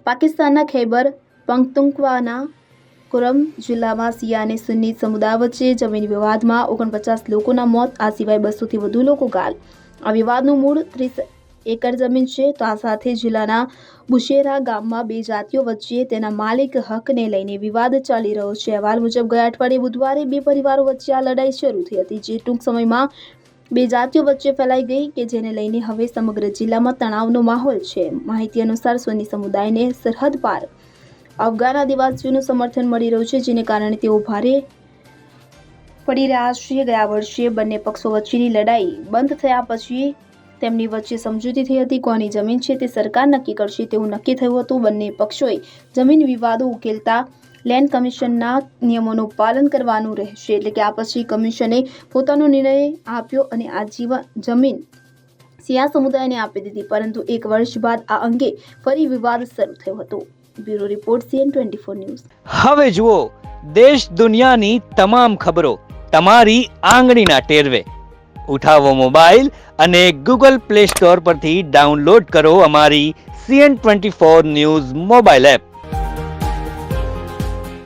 પાકિસ્તાનના ખૈબર પખ્તુનખ્વાના કુરમ જિલ્લામાં શિયા અને સુન્ની સમુદાય વચ્ચે જમીન વિવાદમાં 49 લોકોના મોત, આ સિવાય 200થી વધુ લોકો ઘાયલ। આ વિવાદનું મૂળ 30 એકર જમીન છે। તો આ સાથે જિલ્લાના બુશેરા ગામમાં બે જાતિઓ વચ્ચે તેના માલિક હકને લઈને વિવાદ ચાલી રહ્યો છે। અહેવાલ મુજબ ગયા અઠવાડિયે બુધવારે બે પરિવારો વચ્ચે આ લડાઈ શરૂ થઈ હતી, જે ટૂંક સમયમાં બે જાતિઓ વચ્ચે ફેલાઈ ગઈ કે જેને લઈને હવે સમગ્ર જિલ્લામાં તણાવનો માહોલ છે। માહિતી અનુસાર સુન્ની સમુદાયને સરહદ પાર અફઘાન આદિવાસીઓનું સમર્થન મળી રહ્યું છે, જેને કારણે તેઓ ભારે પડી રહ્યા છે। ગયા વર્ષે બંને પક્ષો વચ્ચેની લડાઈ બંધ થયા પછી તેમની વચ્ચે સમજૂતી થઈ હતી। કોની જમીન છે તે સરકાર નક્કી કરશે તેવું નક્કી થયું હતું। બંને પક્ષોએ જમીન વિવાદો ઉકેલતા લેન્ડ કમિશનના નિયમોનું પાલન કરવાનું રહેશે, એટલે કે આ પછી કમિશને પોતાનો નિર્ણય આપ્યો અને આ જમીન શિયા સમુદાયને આપી દીધી, પરંતુ એક વર્ષ બાદ આ અંગે ફરી વિવાદ શરૂ થયો હતો। Bureau report CN24 news. હવે જુઓ દેશ દુનિયાની તમામ ખબરો તમારી આંગળીના ટેરવે। ઉઠાવો મોબાઈલ અને ગૂગલ પ્લે સ્ટોર પરથી ડાઉનલોડ કરો અમારી CN24 ન્યૂઝ મોબાઈલ એપ।